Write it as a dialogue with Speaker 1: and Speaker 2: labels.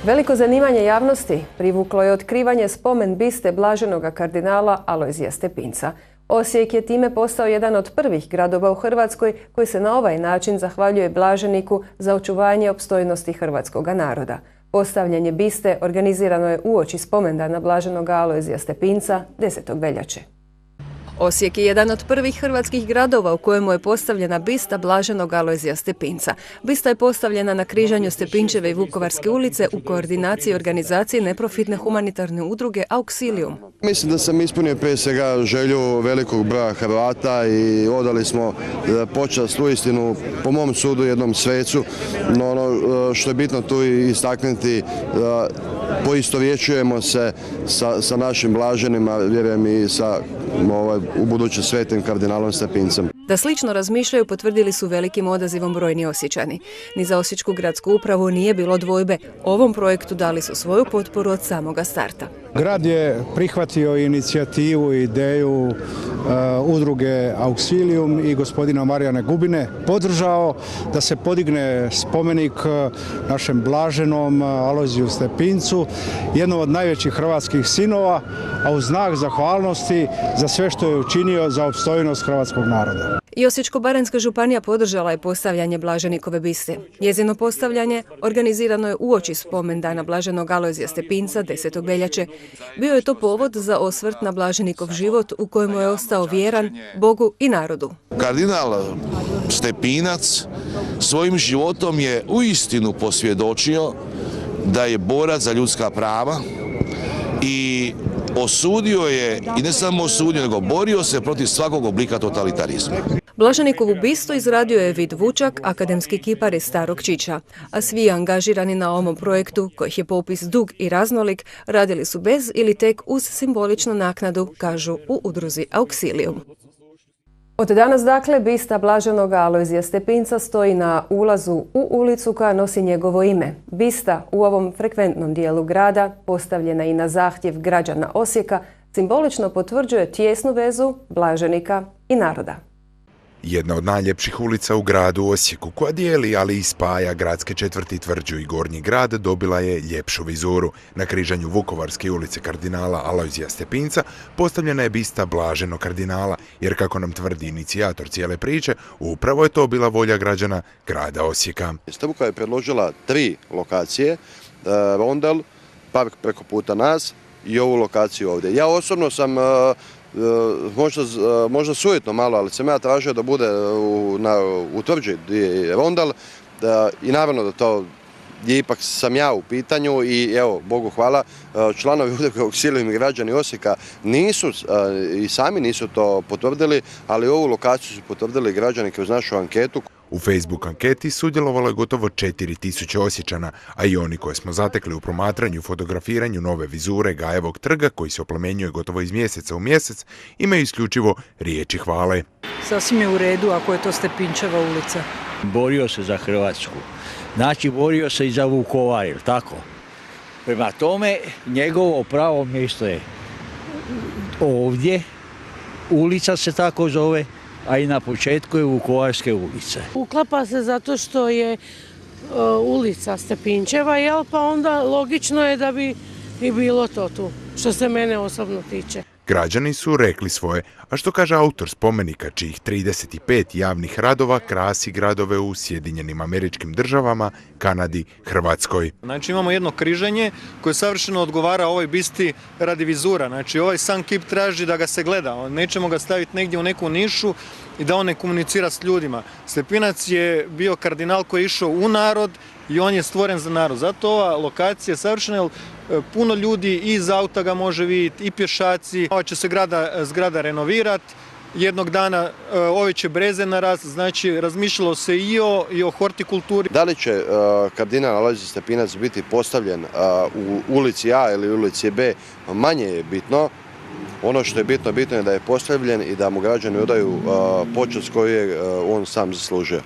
Speaker 1: Veliko zanimanje javnosti privuklo je otkrivanje spomen biste blaženoga kardinala Alojzija Stepinca. Osijek je time postao jedan od prvih gradova u Hrvatskoj koji se na ovaj način zahvaljuje blaženiku za očuvanje opstojnosti hrvatskog naroda. Postavljanje biste organizirano je uoči spomendana blaženog Alojzija Stepinca 10. veljače. Osijek je jedan od prvih hrvatskih gradova u kojemu je postavljena bista blaženog Alojzija Stepinca. Bista je postavljena na križanju Stepinčeve i Vukovarske ulice u koordinaciji organizacije neprofitne humanitarne udruge Auxilium.
Speaker 2: Mislim da sam ispunio prije svega želju velikog broja Hrvata i odali smo počast uistinu, po mom sudu, jednom svecu. No ono što je bitno tu istaknuti, poistovjećujemo se sa našim blaženima, vjerujem i sa u buduće svetim kardinalom Stepincem.
Speaker 1: Da slično razmišljaju potvrdili su velikim odazivom brojni Osječani. Ni za Osječku gradsku upravu nije bilo dvojbe. Ovom projektu dali su svoju potporu od samoga starta.
Speaker 3: Grad je prihvatio inicijativu i ideju udruge Auxilium i gospodina Marijana Gubine, podržao da se podigne spomenik našem blaženom Alojziju Stepincu, jednom od najvećih hrvatskih sinova, a u znak zahvalnosti za sve što je učinio za opstojnost hrvatskog naroda.
Speaker 1: I Osječko-baranjska županija podržala je postavljanje blaženikove biste. Njezino postavljanje organizirano je uoči spomendana blaženog Alojzija Stepinca 10. veljače. Bio je to povod za osvrt na blaženikov život u kojemu je ostao vjeran Bogu i narodu.
Speaker 4: Kardinal Stepinac svojim životom je uistinu posvjedočio da je borac za ljudska prava i osudio je, i ne samo osudio, nego borio se protiv svakog oblika totalitarizma.
Speaker 1: Blaženikovu bistu izradio je Vid Vučak, akademski kipar iz Starog Čiča, a svi angažirani na ovom projektu, kojih je popis dug i raznolik, radili su bez ili tek uz simboličnu naknadu, kažu u udruzi Auxilium. Od danas dakle bista blaženog Alojzija Stepinca stoji na ulazu u ulicu koja nosi njegovo ime. Bista u ovom frekventnom dijelu grada, postavljena i na zahtjev građana Osijeka, simbolično potvrđuje tijesnu vezu blaženika i naroda.
Speaker 5: Jedna od najljepših ulica u gradu Osijeku, koja dijeli, ali i spaja gradske četvrti Tvrđu i Gornji grad, dobila je ljepšu vizuru. Na križanju Vukovarske ulice kardinala Alojzija Stepinca postavljena je bista blaženog kardinala, jer kako nam tvrdi inicijator cijele priče, upravo je to bila volja građana grada Osijeka.
Speaker 2: Struka je predložila 3 lokacije, Rondel, park preko puta nas i ovu lokaciju ovdje. Ja osobno sam možda sujetno malo, ali sam ja tražio da bude u Tvrđi Rondel i naravno da to ipak sam ja u pitanju i evo, Bogu hvala, članovi udruge Auxilium i građani Osijeka nisu i sami nisu to potvrdili, ali ovu lokaciju su potvrdili građani kroz našu anketu.
Speaker 5: U Facebook anketi sudjelovalo je gotovo 4000 Osječana, a i oni koje smo zatekli u promatranju i fotografiranju nove vizure Gajevog trga, koji se oplemenjuje gotovo iz mjeseca u mjesec, imaju isključivo riječi hvale.
Speaker 6: Sasvim je u redu ako je to Stepinčeva ulica.
Speaker 7: Borio se za Hrvatsku, znači borio se i za Vukovar, jel tako? Prema tome, njegovo pravo mjesto je ovdje, ulica se tako zove, a i na početku je Vukovarske ulice.
Speaker 8: Uklapa se zato što je ulica Stepinčeva, jel, pa onda logično je da bi i bilo to tu, što se mene osobno tiče.
Speaker 5: Građani su rekli svoje, a što kaže autor spomenika, čijih 35 javnih radova krasi gradove u Sjedinjenim Američkim Državama, Kanadi, Hrvatskoj.
Speaker 9: Znači imamo jedno križanje koje savršeno odgovara ovoj bisti radi vizura. Znači ovaj sam kip traži da ga se gleda, nećemo ga staviti negdje u neku nišu i da on ne komunicira s ljudima. Stepinac je bio kardinal koji je išao u narod i on je stvoren za narod. Zato ova lokacija je savršena, jer puno ljudi iz auta ga može vidjeti, i pješaci. Ova će se zgrada renovirati, jednog dana ove će breze narasti, znači razmišljalo se i o hortikulturi.
Speaker 2: Da li će kardinal Alojzij Stepinac biti postavljen u ulici A ili ulici B, manje je bitno. Ono što je bitno je da je postavljen i da mu građani odaju počast koju je on sam zaslužio.